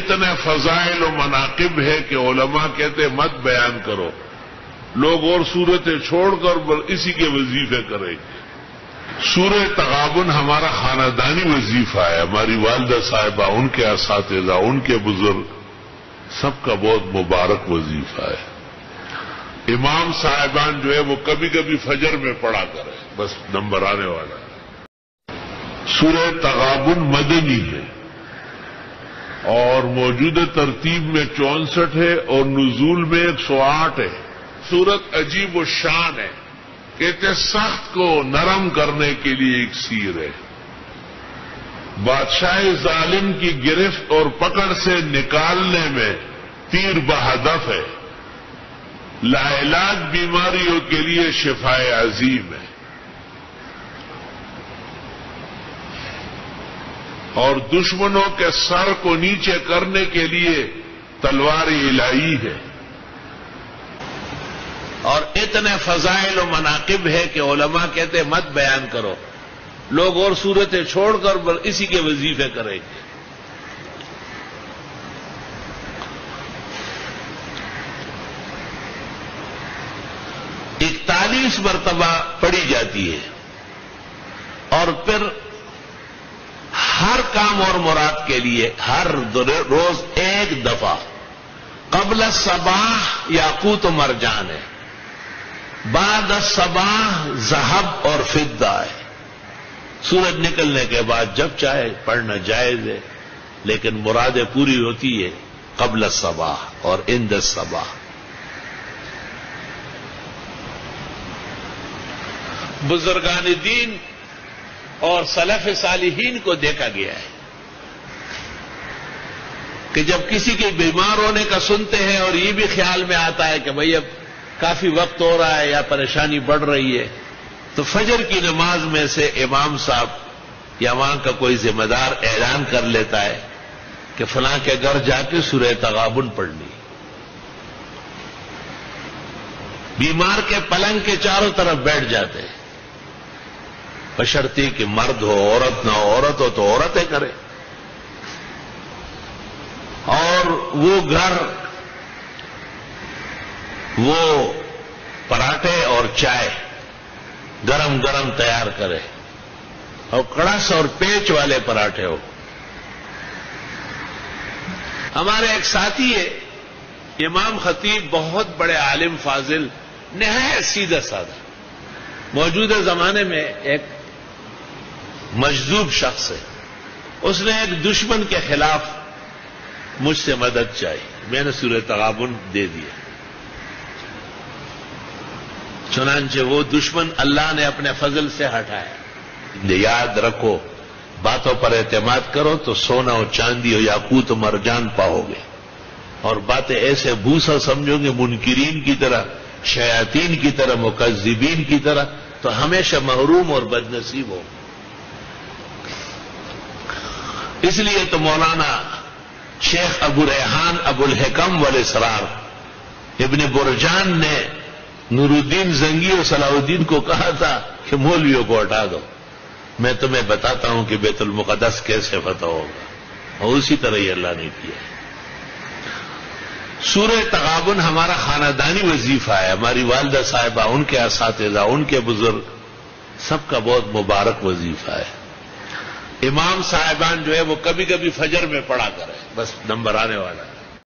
اتنے فضائل و مناقب ہے کہ علماء کہتے مت بیان کرو، لوگ اور صورتیں چھوڑ کر اسی کے وظیفے کریں گے۔ سورہ تغابن ہمارا خاندانی وظیفہ ہے، ہماری والدہ صاحبہ، ان کے اساتذہ، ان کے بزرگ، سب کا بہت مبارک وظیفہ ہے۔ امام صاحبان جو ہے وہ کبھی کبھی فجر میں پڑھا کرے، بس نمبر آنے والا ہے۔ سورہ تغابن مدنی ہے اور موجودہ ترتیب میں 64 ہے اور نزول میں 108 ہے۔ سورت عجیب و شان ہے، کہتے سخت کو نرم کرنے کے لیے ایک سیر ہے، بادشاہ ظالم کی گرفت اور پکڑ سے نکالنے میں تیر بہدف ہے، لاعلاج بیماریوں کے لیے شفائے عظیم ہے، اور دشمنوں کے سر کو نیچے کرنے کے لیے تلوار الہی ہے، اور اتنے فضائل و مناقب ہے کہ علماء کہتے مت بیان کرو، لوگ اور صورتیں چھوڑ کر اسی کے وظیفے کریں گے۔ 41 مرتبہ پڑھی جاتی ہے، اور پھر ہر کام اور مراد کے لیے ہر روز ایک دفعہ قبل الصباح یاقوت و مرجان ہے، بعد الصباح ذهب اور فضہ ہے۔ سورج نکلنے کے بعد جب چاہے پڑھنا جائز ہے، لیکن مرادیں پوری ہوتی ہے قبل الصباح اور عند الصباح۔ بزرگان دین اور سلف صالحین کو دیکھا گیا ہے کہ جب کسی کے بیمار ہونے کا سنتے ہیں اور یہ بھی خیال میں آتا ہے کہ بھئی اب کافی وقت ہو رہا ہے یا پریشانی بڑھ رہی ہے، تو فجر کی نماز میں سے امام صاحب یا وہاں کا کوئی ذمہ دار اعلان کر لیتا ہے کہ فلاں کے گھر جا کے سورہ تغابن پڑھنی۔ بیمار کے پلنگ کے چاروں طرف بیٹھ جاتے ہیں، بشرطی کہ مرد ہو عورت نہ ہو، عورت ہو تو عورتیں کرے، اور وہ گھر وہ پراٹھے اور چائے گرم گرم تیار کرے، اور کڑس اور پیچ والے پراٹھے ہو۔ ہمارے ایک ساتھی ہے امام خطیب، بہت بڑے عالم فاضل، نہایت سیدھا سادہ، موجودہ زمانے میں ایک مجذوب شخص ہے، اس نے ایک دشمن کے خلاف مجھ سے مدد چاہی، میں نے سورہ تغابن دے دیا، چنانچہ وہ دشمن اللہ نے اپنے فضل سے ہٹایا۔ یاد رکھو، باتوں پر اعتماد کرو تو سونا اور چاندی اور یاقوت و مرجان پاؤ گے، اور باتیں ایسے بھوسا سمجھو گے منکرین کی طرح، شیاطین کی طرح، مکذبین کی طرح، تو ہمیشہ محروم اور بد نصیب ہو۔ اس لیے تو مولانا شیخ ابو ریحان ابو الحکم والاسرار ابن برجان نے نور الدین زنگی اور صلاح الدین کو کہا تھا کہ مولویوں کو ہٹا دو، میں تمہیں بتاتا ہوں کہ بیت المقدس کیسے فتح ہوگا، اور اسی طرح یہ اللہ نے کیا۔ سورہ تغابن ہمارا خاندانی وظیفہ ہے، ہماری والدہ صاحبہ، ان کے اساتذہ، ان کے بزرگ، سب کا بہت مبارک وظیفہ ہے۔ امام صاحبان جو ہے وہ کبھی کبھی فجر میں پڑھا کرے، بس نمبر آنے والا ہے۔